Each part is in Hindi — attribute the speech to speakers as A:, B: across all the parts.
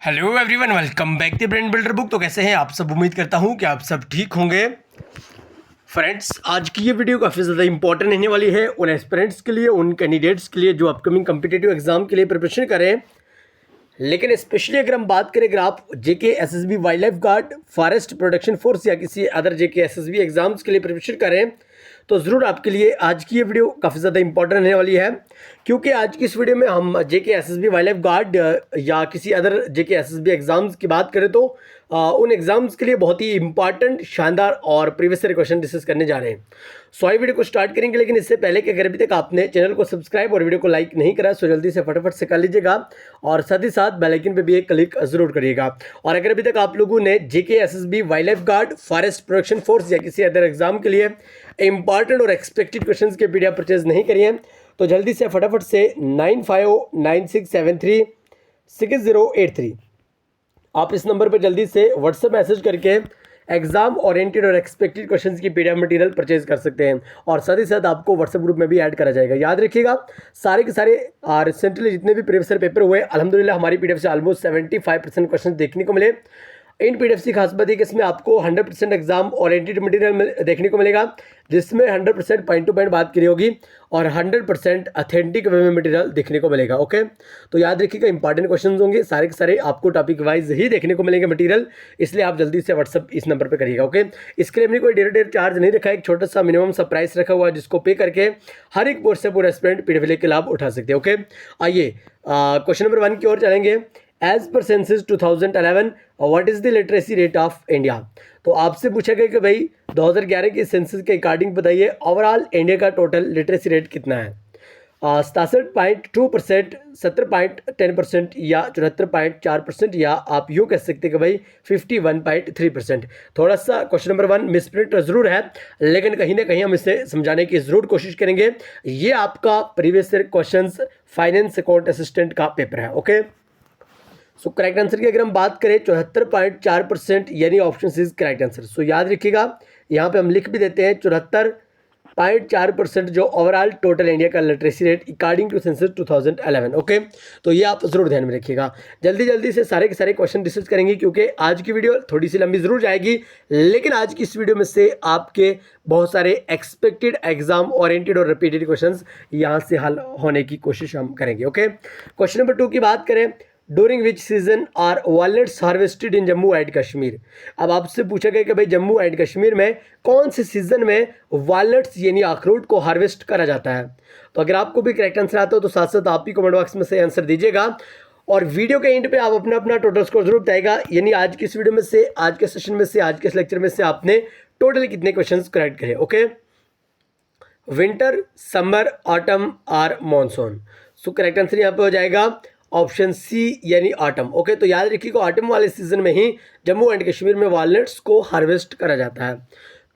A: Hello everyone, welcome back to brain builder book. तो कैसे हैं आप सब? उम्मीद करता हूं कि आप सब ठीक होंगे। फ्रेंड्स, आज की ये वीडियो काफ़ी ज़्यादा इंपॉर्टेंट रहने वाली है उन एस्पिरेंट्स के लिए, उन कैंडिडेट्स के लिए जो अपकमिंग कम्पिटिटिव एग्जाम के लिए प्रिपरेशन करें। लेकिन स्पेशली अगर हम बात करें, अगर आप जेके SSB wild life guard, forest protection force या किसी अदर जेके एसएसबी एग्जाम्स के लिए प्रिपरेशन करें, तो ज़रूर आपके लिए आज की ये वीडियो काफ़ी ज़्यादा इंपॉर्टेंट रहने वाली है। क्योंकि आज की इस वीडियो में हम जेके एसएसबी वाइल्ड लाइफ गार्ड या किसी अदर जेके एसएसबी एग्जाम्स की बात करें तो उन एग्जाम्स के लिए बहुत ही इंपॉर्टेंट, शानदार और प्रीवियस ईयर क्वेश्चन डिस्कस करने जा रहे हैं। सो ये वीडियो को स्टार्ट करेंगे, लेकिन इससे पहले कि अगर अभी तक आपने चैनल को सब्सक्राइब और वीडियो को लाइक नहीं करा तो जल्दी से फटाफट से कर लीजिएगा और साथ ही साथ बेल आइकन पे भी एक क्लिक जरूर करिएगा। और अगर अभी तक आप लोगों ने जेके SSB wild life guard, forest protection force या किसी अदर एग्जाम के लिए इंपॉर्टेंट और एक्सपेक्टेड क्वेश्चंस के पीडीएफ परचेज नहीं करी हैं तो जल्दी से फटाफट से 9596736083 आप इस नंबर पर जल्दी से व्हाट्सएप मैसेज करके एग्जाम ओरिएंटेड और एक्सपेक्टेड क्वेश्चंस की पीडीएफ मटेरियल परचेज कर सकते हैं और साथ ही साथ आपको व्हाट्सएप ग्रुप में भी ऐड करा जाएगा। याद रखिएगा, सारे के सारे रिसेंटली जितने भी प्रीवियस ईयर पेपर हुए, अल्हम्दुलिल्लाह हमारी पीडीएफ से ऑलमोस्ट 75% क्वेश्चन देखने को मिले। इन पीडीएफ की खास बात है कि इसमें आपको 100% एग्जाम ओरिएंटेड मटेरियल देखने को मिलेगा, जिसमें 100% पॉइंट टू पॉइंट बात करी होगी और 100% ऑथेंटिक वे में मटेरियल देखने को मिलेगा। ओके, तो याद रखिएगा, इंपॉर्टेंट क्वेश्चन होंगे, सारे के सारे आपको टॉपिक वाइज ही देखने को मिलेंगे मटेरियल, इसलिए आप जल्दी से व्हाट्सअप इस नंबर पर करिएगा। ओके, इसके लिए हमने कोई डेढ़ चार्ज नहीं रखा है, एक छोटा सा मिनिमम सा प्राइस रखा हुआ है जिसको पे करके हर एक कोर्स से पूरा स्टूडेंट पीडीएफ के लाभ उठा सकते हैं। ओके, आइए क्वेश्चन नंबर 1 की ओर चलेंगे। As per census 2011 what is the literacy rate of India. तो आपसे पूछा गया कि भाई 2011 के सेंसस के अकॉर्डिंग बताइए ओवरऑल इंडिया का टोटल लिटरेसी रेट कितना है। 67.2%, 70.10% या 74.4% या आप यूँ कह सकते हैं कि भाई 51.3%। थोड़ा सा क्वेश्चन नंबर 1 मिसप्रिंट जरूर है, लेकिन कहीं ना कहीं हम इसे समझाने की जरूर कोशिश करेंगे। ये आपका previous year questions finance account assistant का पेपर है। ओके, सो करेक्ट आंसर की अगर हम बात करें 74.4% यानी option is correct answer. So याद रखिएगा, यहाँ पे हम लिख भी देते हैं 74.4% जो ओवरऑल टोटल इंडिया का literacy rate according to census 2011। Okay, तो ये आप जरूर ध्यान में रखिएगा। जल्दी से सारे के सारे क्वेश्चन डिस्कस करेंगे क्योंकि आज की वीडियो थोड़ी सी लंबी जरूर जाएगी, लेकिन आज की इस वीडियो में से आपके बहुत सारे एक्सपेक्टेड एग्जाम ओरिएंटेड और रिपीटेड क्वेश्चन यहाँ से हल होने की कोशिश हम करेंगे। ओके, क्वेश्चन नंबर 2 की बात करें, during which season are walnuts harvested in Jammu and Kashmir. अब आपसे पूछा गया कि भाई जम्मू एंड कश्मीर में कौन से सीजन में वॉलनट्स यानी अखरोट को हार्वेस्ट करा जाता है। तो अगर आपको भी करेक्ट आंसर आता हो तो साथ साथ आप भी कमेंट बॉक्स में से आंसर दीजिएगा और वीडियो के एंड पे आप अपना अपना टोटल स्कोर जरूर बताएगा, यानी आज की इस वीडियो में से, आज के सेशन में से, आज के इस लेक्चर में से आपने टोटल कितने क्वेश्चन करेक्ट करे। ओके, विंटर, समर, ऑटम और मॉनसून। सो करेक्ट आंसर यहाँ पे हो जाएगा ऑप्शन सी यानी ऑटम। ओके, तो याद रखिएगा ऑटम वाले सीजन में ही जम्मू एंड कश्मीर में वॉलनट्स को हार्वेस्ट करा जाता है।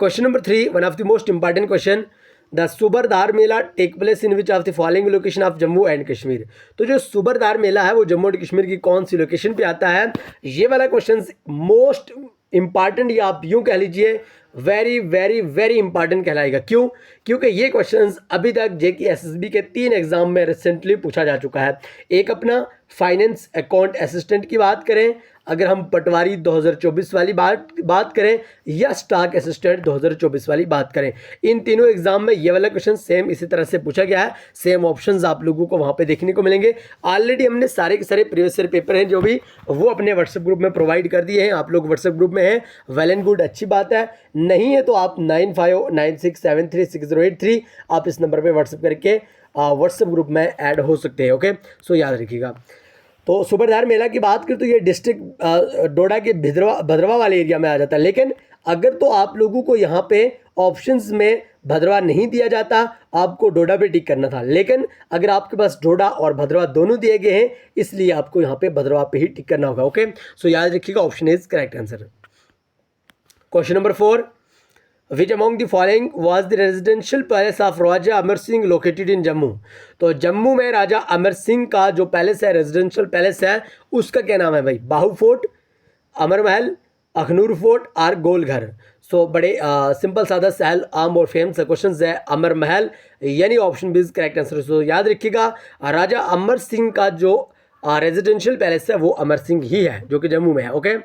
A: Question number 3, one of the most important question, the Subardar mela take place in which of the following location of Jammu and Kashmir. तो जो सुबरदार मेला है वो जम्मू एंड कश्मीर की कौन सी लोकेशन पे आता है। ये वाला क्वेश्चन मोस्ट इंपॉर्टेंट या आप यूँ कह लीजिए वेरी वेरी वेरी इंपॉर्टेंट कहलाएगा। क्यों? क्योंकि ये क्वेश्चंस अभी तक जेके एसएसबी के 3 एग्जाम में रिसेंटली पूछा जा चुका है। एक अपना फाइनेंस अकाउंट असिस्टेंट की बात करें, अगर हम पटवारी 2024 वाली बात करें या स्टॉक असिस्टेंट 2024 वाली बात करें, इन तीनों एग्जाम में ये वाला क्वेश्चन सेम इसी तरह से पूछा गया है। सेम ऑप्शंस आप लोगों को वहाँ पे देखने को मिलेंगे। ऑलरेडी हमने सारे के सारे प्रीवियस ईयर पेपर हैं जो भी वो अपने व्हाट्सएप ग्रुप में प्रोवाइड कर दिए हैं। आप लोग व्हाट्सएप ग्रुप में हैं, वेल एंड गुड, अच्छी बात है। नहीं है तो आप 9596736083 आप इस नंबर पर व्हाट्सएप करके व्हाट्सएप ग्रुप में ऐड हो सकते हैं। ओके, सो याद रखिएगा। तो सुबरदार मेला की बात करें तो ये डिस्ट्रिक्ट डोडा के भद्रवा वाले एरिया में आ जाता है, लेकिन अगर तो आप लोगों को यहाँ पे ऑप्शंस में भद्रवा नहीं दिया जाता, आपको डोडा पे टिक करना था, लेकिन अगर आपके पास डोडा और भद्रवा दोनों दिए गए हैं इसलिए आपको यहाँ पे भद्रवा पे ही टिक करना होगा। ओके, सो याद रखिएगा option is correct answer. Question number 4, which among the following was the residential palace of Raja Amar Singh located in Jammu. तो जम्मू में राजा अमर सिंह का जो पैलेस है, रेजिडेंशियल पैलेस है, उसका क्या नाम है भाई? बाहू फोर्ट, अमर महल, अखनूर फोर्ट और गोल घर। सो बड़े सिंपल सादा सहल आम और फेमस क्वेश्चन है, अमर महल यानी option B is correct answer. So याद रखिएगा राजा अमर सिंह का जो रेजिडेंशियल पैलेस है वो अमर सिंह ही है, जो कि जम्मू में है। ओके,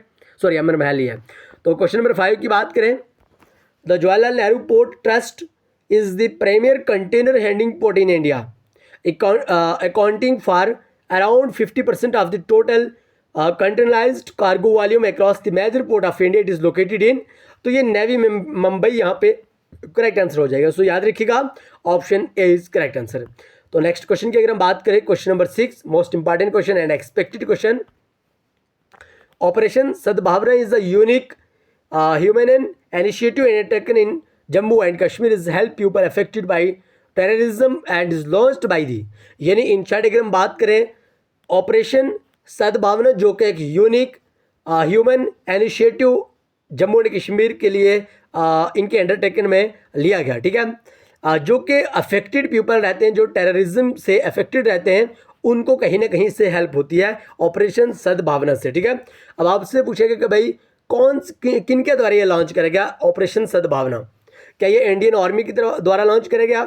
A: सॉरी अमर महल ही है। तो क्वेश्चन नंबर 5 की बात करें, the Jawaharlal Nehru port trust is the premier container handling port in India, accounting for around 50% of the total containerized cargo volume across the major port of India. It is located in, तो ये नेवी मुंबई यहाँ पे करेक्ट आंसर हो जाएगा। सो याद रखिएगा option A is correct answer. तो नेक्स्ट क्वेश्चन की अगर हम बात करें, question number 6 most important question and expected question, operation Sadbhavana is a unique human initiative undertaken in Jammu and Kashmir is help people affected by terrorism and is launched by the, यानी इन शॉर्ट अगर हम बात करें ऑपरेशन सद्भावना जो कि एक unique human initiative Jammu and Kashmir के लिए इनके अंडरटेकन में लिया गया, ठीक है, जो कि अफेक्टेड पीपल रहते हैं, जो टेररिज्म से अफेक्टेड रहते हैं, उनको कहीं ना कहीं से हेल्प होती है ऑपरेशन सद्भावना से, ठीक है। अब आपसे पूछेगा कि भाई किन के द्वारा ये लॉन्च करा गया ऑपरेशन सद्भावना, क्या ये इंडियन आर्मी की द्वारा लॉन्च करा गया,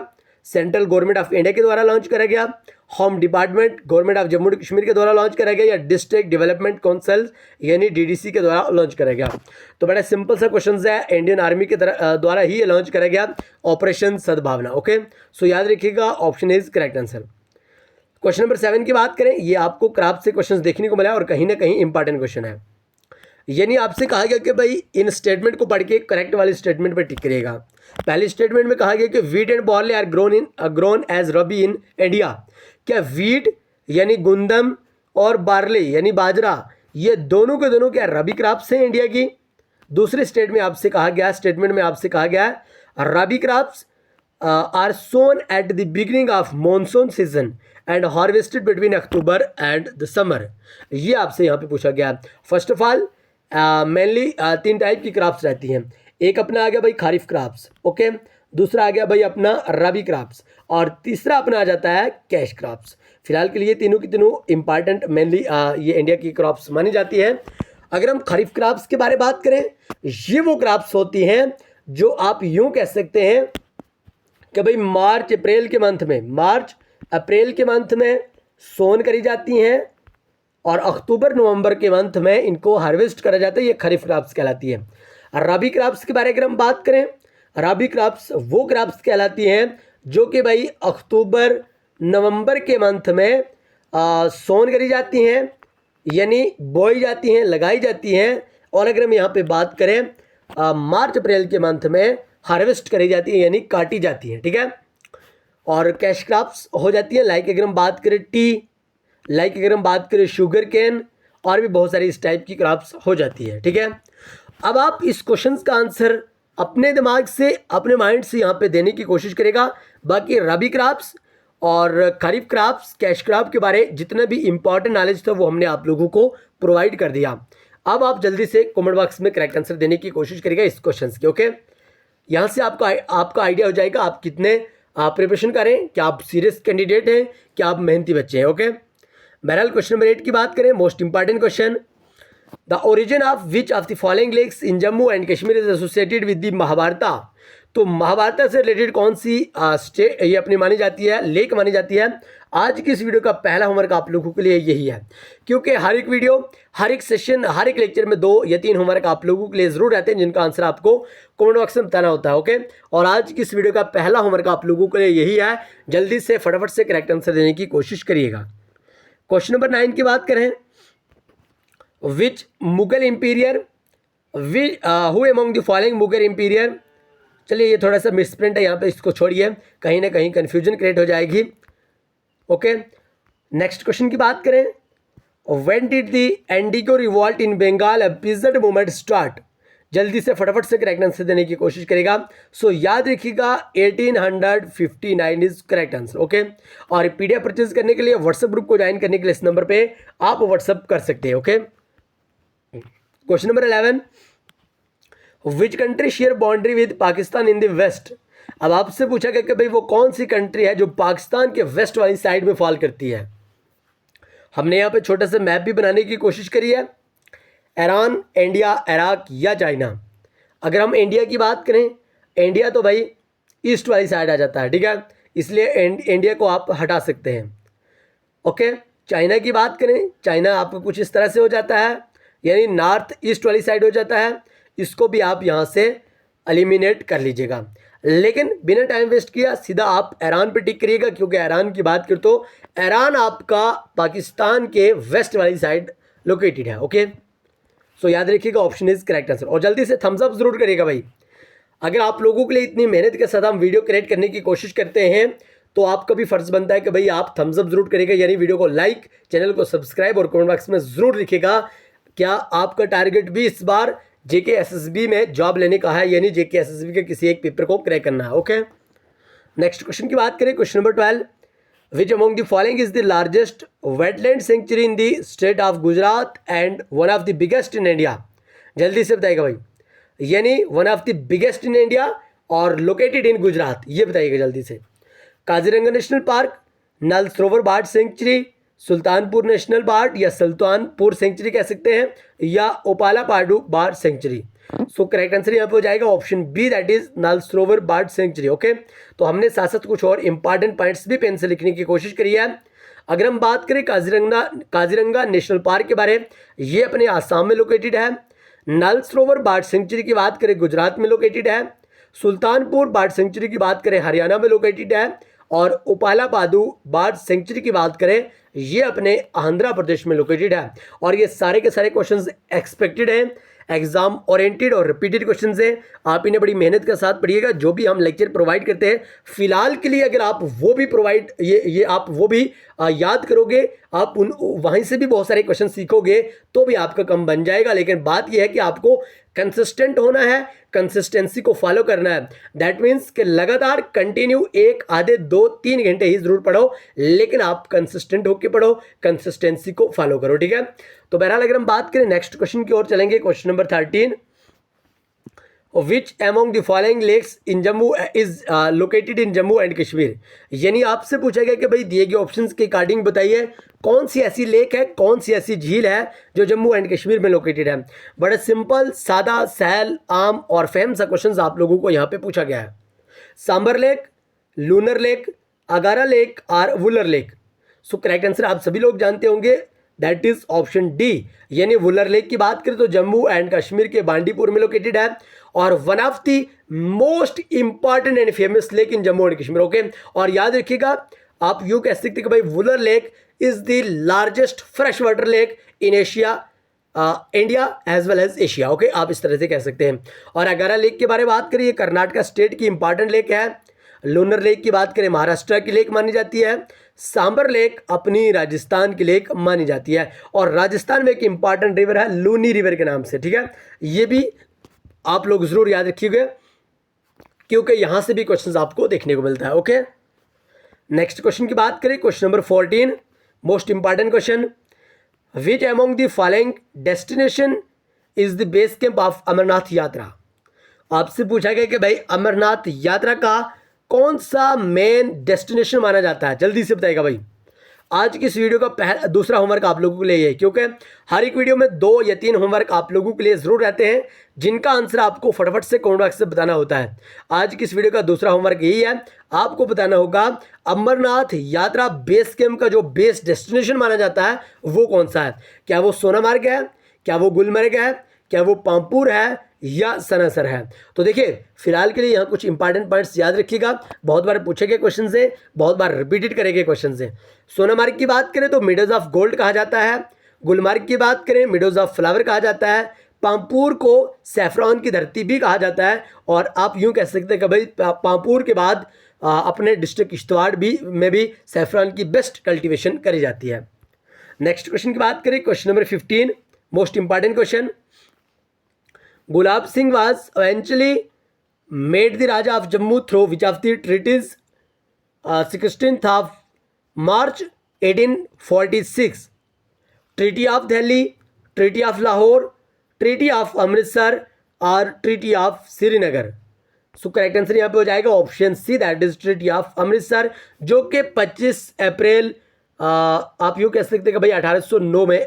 A: सेंट्रल गवर्नमेंट ऑफ इंडिया के द्वारा लॉन्च करा गया, home department government of Jammu and Kashmir के द्वारा लॉन्च करा गया, या डिस्ट्रिक्ट डेवलपमेंट काउंसिल यानी डीडीसी के द्वारा लॉन्च करा गया। तो बड़ा सिंपल सा क्वेश्चन है, इंडियन आर्मी के द्वारा ही ये लॉन्च करा गया ऑपरेशन सद्भावना। ओके, सो याद रखिएगा option is correct answer. Question number 7 की बात करें, ये आपको क्राफ्ट से क्वेश्चन देखने को मिला और कहीं ना कहीं इंपॉर्टेंट क्वेश्चन है। यानी आपसे कहा गया कि भाई इन स्टेटमेंट को पढ़ के करेक्ट वाले स्टेटमेंट पर टिक करिएगा। पहले स्टेटमेंट में कहा गया कि wheat and barley are grown as rabi in India, क्या वीट यानी गुंदम और बार्ले यानी बाजरा, ये दोनों के दोनों क्या रबी क्रॉप्स हैं इंडिया की। दूसरे स्टेटमेंट में आपसे कहा गया rabi crops are sown at the beginning of monsoon season and harvested between October and the summer, ये आपसे यहाँ पे पूछा गया। First of all mainly 3 type की क्रॉप्स रहती हैं, एक अपना आ गया भाई खारिफ क्रॉप्स, ओके, दूसरा आ गया भाई अपना रबी क्रॉप्स, और तीसरा अपना आ जाता है कैश क्रॉप्स। फिलहाल के लिए तीनों की तीनों इंपॉर्टेंट मेनली ये इंडिया की क्रॉप्स मानी जाती है। अगर हम खरीफ क्रॉप्स के बारे में बात करें, ये वो क्रॉप्स होती हैं जो आप यूं कह सकते हैं कि भाई मार्च अप्रैल के मंथ में सोन करी जाती हैं और अक्टूबर नवंबर के मंथ में इनको हार्वेस्ट करा जाता है, ये खरीफ क्रॉप्स कहलाती है। रबी क्रॉप्स के बारे में अगर हम बात करें, रबी क्रॉप्स वो क्रॉप्स कहलाती हैं जो कि भाई अक्टूबर नवंबर के मंथ में सोन करी जाती हैं, यानी बोई जाती हैं, लगाई जाती हैं, और अगर हम यहाँ पे बात करें मार्च अप्रैल के मंथ में हार्वेस्ट करी जाती है यानी काटी जाती हैं, ठीक है। और कैश क्रॉप्स हो जाती है लाइक अगर हम बात करें टी, लाइक अगर हम बात करें शुगर केन, और भी बहुत सारी इस टाइप की क्रॉप्स हो जाती है, ठीक है। अब आप इस क्वेश्चन का आंसर अपने दिमाग से अपने माइंड से यहाँ पे देने की कोशिश करेगा। बाकी रबी क्रॉप्स और खरीफ क्रॉप्स कैश क्रॉप के बारे जितना भी इंपॉर्टेंट नॉलेज था वो हमने आप लोगों को प्रोवाइड कर दिया। अब आप जल्दी से कमेंट बॉक्स में करेक्ट आंसर देने की कोशिश करिएगा इस क्वेश्चन के, ओके। यहाँ से आपका आइडिया हो जाएगा आप कितने प्रिपरेशन करें, क्या आप सीरियस कैंडिडेट हैं, क्या आप मेहनती बच्चे हैं, ओके। बहरहाल क्वेश्चन नंबर 8 की बात करें, most important question, the origin of which of the following lakes in Jammu and Kashmir is associated with the Mahabharata. तो महाभारत से रिलेटेड कौन सी स्टेट ये अपनी मानी जाती है, लेक मानी जाती है। आज की इस वीडियो का पहला होमवर्क आप लोगों के लिए यही है, क्योंकि हर एक वीडियो, हर एक सेशन, हर एक लेक्चर में 2 या 3 होमवर्क आप लोगों के लिए जरूर रहते हैं जिनका आंसर आपको कमेंट बॉक्स में बताना होता है, ओके। और आज की इस वीडियो का पहला होमवर्क आप लोगों के लिए यही है, जल्दी से फटाफट से करेक्ट आंसर देने की कोशिश करिएगा। क्वेश्चन नंबर 9 की बात करें, which Mughal emperor who among the following Mughal emperor. चलिए ये थोड़ा सा मिसप्रिंट है यहाँ पे, इसको छोड़िए, कहीं ना कहीं कन्फ्यूजन क्रिएट हो जाएगी, ओके। नेक्स्ट क्वेश्चन की बात करें, when did the indigo revolt in Bengal peasant movement start. जल्दी से फटाफट से करेक्ट आंसर देने की कोशिश करेगा। सो याद रखिएगा 1859 इज करेक्ट आंसर, ओके। और पीडीएफ परचेज करने के लिए व्हाट्सएप ग्रुप को ज्वाइन करने के लिए इस नंबर पे आप व्हाट्सएप कर सकते हैं, okay. Question number 11, which country share boundary with Pakistan in the west. अब आपसे पूछा गया कि भाई वो कौन सी कंट्री है जो पाकिस्तान के वेस्ट वाली साइड में फॉल करती है। हमने यहाँ पे छोटा सा मैप भी बनाने की कोशिश करी है, ईरान, इंडिया, इराक या चाइना। अगर हम इंडिया की बात करें, इंडिया तो भाई ईस्ट वाली साइड आ जाता है, ठीक है, इसलिए इंडिया को आप हटा सकते हैं, ओके। चाइना की बात करें, चाइना आपका कुछ इस तरह से हो जाता है, यानी नॉर्थ ईस्ट वाली साइड हो जाता है, इसको भी आप यहाँ से एलिमिनेट कर लीजिएगा। लेकिन बिना टाइम वेस्ट किया सीधा आप ईरान पे टिक करिएगा, क्योंकि ईरान की बात करें तो ईरान आपका पाकिस्तान के वेस्ट वाली साइड लोकेटेड है। ओके, सो याद रखिएगा ऑप्शन इज करेक्ट आंसर। और जल्दी से थम्स अप जरूर करिएगा भाई। अगर आप लोगों के लिए इतनी मेहनत के साथ हम वीडियो क्रिएट करने की कोशिश करते हैं तो आपका भी फर्ज बनता है कि भाई आप थम्स अप जरूर करिएगा, यानी वीडियो को लाइक, चैनल को सब्सक्राइब और कमेंट बॉक्स में जरूर लिखिएगा क्या आपका टारगेट भी इस बार जेके एसएसबी में जॉब लेने का है, यानी जेके एसएसबी के किसी एक पेपर को क्रैक करना है। ओके, नेक्स्ट क्वेश्चन की बात करें, question number 12, which among the following is the largest wetland sanctuary in the state of Gujarat and one of the biggest in India. जल्दी से बताइएगा भाई, यानी one of the biggest in India और लोकेटेड इन गुजरात, ये बताइएगा जल्दी से। Kaziranga national park, Nal Sarovar bird sanctuary, Sultanpur national park या सुल्तानपुर सेंचुरी कह सकते हैं, या ओपाला पाडू bird sanctuary. So correct answer यहाँ पे हो जाएगा option B, that is Nal Sarovar bird century. Okay, तो हमने साथ साथ कुछ और इंपॉर्टेंट पॉइंट्स भी पेन से लिखने की कोशिश करी है। अगर हम बात करें काजीरंगा नेशनल पार्क के बारे में, ये अपने आसाम में लोकेटेड है। नल सरोवर बर्ड सेंचुरी की बात करें गुजरात में लोकेटेड है। सुल्तानपुर बर्ड सेंचुरी की बात करें हरियाणा में लोकेटेड है। और उपाला पादू बर्ड सेंचुरी की बात करें, ये अपने आंध्र प्रदेश में लोकेटेड है। और ये सारे के सारे क्वेश्चंस एक्सपेक्टेड हैं, एग्जाम ओरिएंटेड और रिपीटेड क्वेश्चंस हैं। आप इन्हें बड़ी मेहनत के साथ पढ़िएगा। जो भी हम लेक्चर प्रोवाइड करते हैं फिलहाल के लिए, अगर आप वो भी प्रोवाइड ये आप वो भी याद करोगे, आप वहीं से भी बहुत सारे क्वेश्चन सीखोगे तो भी आपका कम बन जाएगा। लेकिन बात यह है कि आपको कंसिस्टेंट होना है, कंसिस्टेंसी को फॉलो करना है। दैट मीन्स कि लगातार कंटिन्यू 1 आधे 2 3 घंटे ही जरूर पढ़ो, लेकिन आप कंसिस्टेंट होकर पढ़ो, कंसिस्टेंसी को फॉलो करो। ठीक है, तो बहरहाल अगर हम बात करें नेक्स्ट क्वेश्चन की ओर चलेंगे, question number 13, which among the following lakes in Jammu is located in Jammu and Kashmir. यानी आपसे पूछा गया कि भाई दिए गए ऑप्शंस के अकॉर्डिंग बताइए कौन सी ऐसी लेक है, कौन सी ऐसी झील है जो जम्मू एंड कश्मीर में लोकेटेड है। बड़ा सिंपल, सादा, सहल, आम और फहम सा क्वेश्चन आप लोगों को यहाँ पे पूछा गया है। Sambhar lake, Lonar lake, Agara lake और Wular lake. So correct answer आप सभी लोग जानते होंगे, दैट इज ऑप्शन डी, यानी वुलर लेक की बात करें तो जम्मू एंड कश्मीर के बांडीपुर में लोकेटेड है और one of the most important and famous lake in Jammu and Kashmir. Okay, और याद रखिएगा आप यूँ कह सकते हैं कि भाई Wular lake is the largest fresh water lake in Asia, India as well as Asia. Okay, आप इस तरह से कह सकते हैं। और अगारा लेक के बारे में बात करिए, कर्नाटका स्टेट की इंपॉर्टेंट लेक है। लूनर लेक की बात करें महाराष्ट्र की लेक मानी जाती है। सांबर लेक अपनी राजस्थान की लेक मानी जाती है। और राजस्थान में एक इंपॉर्टेंट रिवर है लूनी रिवर के नाम से। ठीक है, ये भी आप लोग जरूर याद रखिएगा क्योंकि यहां से भी क्वेश्चंस आपको देखने को मिलता है। ओके, नेक्स्ट क्वेश्चन की बात करें, question number 14, most important question, which among the following destination is the base camp of Amarnath Yatra. आपसे पूछा गया कि भाई अमरनाथ यात्रा का कौन सा मेन डेस्टिनेशन माना जाता है, जल्दी से बताइएगा भाई। आज की इस वीडियो का दूसरा होमवर्क आप लोगों के लिए है, क्योंकि हर एक वीडियो में 2 या 3 होमवर्क आप लोगों के लिए जरूर रहते हैं जिनका आंसर आपको फटाफट से कमेंट बॉक्स से बताना होता है। आज की इस वीडियो का दूसरा होमवर्क यही है, आपको बताना होगा अमरनाथ यात्रा बेस कैंप का जो बेस डेस्टिनेशन माना जाता है वो कौन सा है। क्या वो सोनामार्ग है, क्या वो गुलमर्ग है, क्या वो पामपुर है या सनासर है। तो देखिए फिलहाल के लिए यहाँ कुछ इंपॉर्टेंट पॉइंट्स याद रखिएगा, बहुत बार पूछे गए क्वेश्चन से, बहुत बार रिपीटेड करे गए क्वेश्चन से। सोनामार्ग की बात करें तो मिडोज ऑफ गोल्ड कहा जाता है। गुलमर्ग की बात करें मिडोज ऑफ फ्लावर कहा जाता है। पामपुर को सैफरॉन की धरती भी कहा जाता है। और आप यूँ कह सकते हैं कि भाई पामपुर के बाद अपने डिस्ट्रिक्ट किश्तवाड़ में भी सैफरॉन की बेस्ट कल्टिवेशन करी जाती है। नेक्स्ट क्वेश्चन की बात करें, question number 15, most important question, Gulab Singh was eventually made the Raja of Jammu through which of the treaties? 16th of March 1846, Treaty of Delhi, Treaty of Lahore, Treaty of Amritsar और Treaty of Srinagar। So correct answer यहाँ पे हो जाएगा option C, that is treaty of Amritsar, जो कि 25 अप्रैल आप यूँ कह सकते हैं कि भाई 1809 में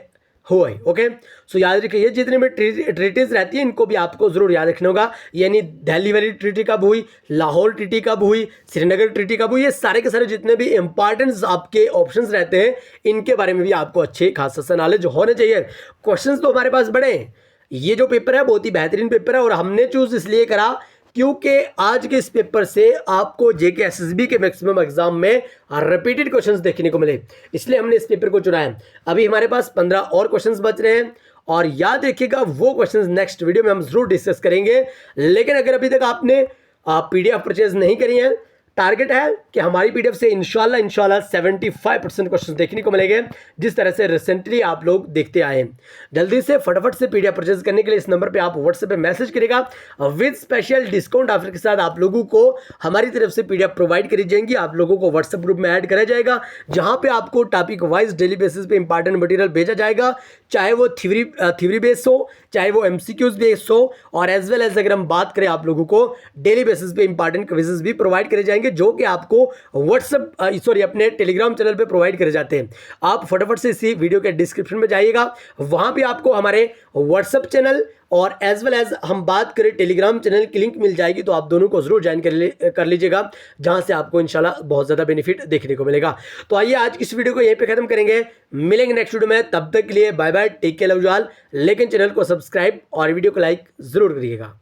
A: हुआ है। ओके, सो याद रखिए जितने भी ट्रीटीज रहती है इनको भी आपको जरूर याद रखना होगा, यानी दिल्ली वाली ट्रीटी कब हुई, लाहौर ट्रीटी कब हुई, श्रीनगर ट्रीटी कब हुई, ये सारे के सारे जितने भी इंपॉर्टेंट आपके ऑप्शंस रहते हैं इनके बारे में भी आपको अच्छे खासा नॉलेज होने चाहिए। क्वेश्चंस तो हमारे पास बड़े हैं, ये जो पेपर है बहुत ही बेहतरीन पेपर है और हमने चूज इसलिए करा क्योंकि आज के इस पेपर से आपको जेके एसएसबी के मैक्सिमम एग्जाम में रिपीटेड क्वेश्चंस देखने को मिले, इसलिए हमने इस पेपर को चुना है। अभी हमारे पास 15 और क्वेश्चंस बच रहे हैं और याद रखिएगा वो क्वेश्चंस नेक्स्ट वीडियो में हम जरूर डिस्कस करेंगे। लेकिन अगर अभी तक आपने पीडीएफ परचेज नहीं करी है, टारगेट है कि हमारी पीडीएफ से इंशाल्लाह 75% क्वेश्चन देखने को मिलेंगे, जिस तरह से रिसेंटली आप लोग देखते आए हैं। जल्दी से फटाफट से पीडीएफ परचेज करने के लिए इस नंबर पे आप व्हाट्सएप पे मैसेज करेगा, विद स्पेशल डिस्काउंट ऑफर के साथ आप लोगों को हमारी तरफ से पीडीएफ प्रोवाइड करी जाएंगी। आप लोगों को व्हाट्सएप ग्रुप में ऐड करा जाएगा, जहां पे आपको टॉपिक वाइज डेली बेसिस पे इंपॉर्टेंट मटेरियल भेजा जाएगा, चाहे वो थ्योरी बेस्ड हो, चाहे वो एमसीक्यूज बेस्ड हो, और एज वेल एज अगर हम बात करें आप लोगों को डेली बेसिस पे इंपॉर्टेंट क्विजेस भी प्रोवाइड करे जाएंगे, जो कि आपको व्हाट्सएप अपने टेलीग्राम चैनल पे प्रोवाइड करे जाते हैं। आप फटाफट से इसी वीडियो के डिस्क्रिप्शन में जाइएगा, वहां पे आपको हमारे व्हाट्सएप चैनल और एज वेल एज हम बात करें टेलीग्राम चैनल की लिंक मिल जाएगी, तो आप दोनों को जरूर ज्वाइन कर लीजिएगा, जहां से आपको इंशाल्लाह बहुत ज़्यादा बेनिफिट देखने को मिलेगा। तो आइए आज की इस वीडियो को यहीं पे खत्म करेंगे, मिलेंगे नेक्स्ट वीडियो में, तब तक के लिए bye bye, take care, love you all. लेकिन चैनल को सब्सक्राइब और वीडियो को लाइक जरूर करिएगा।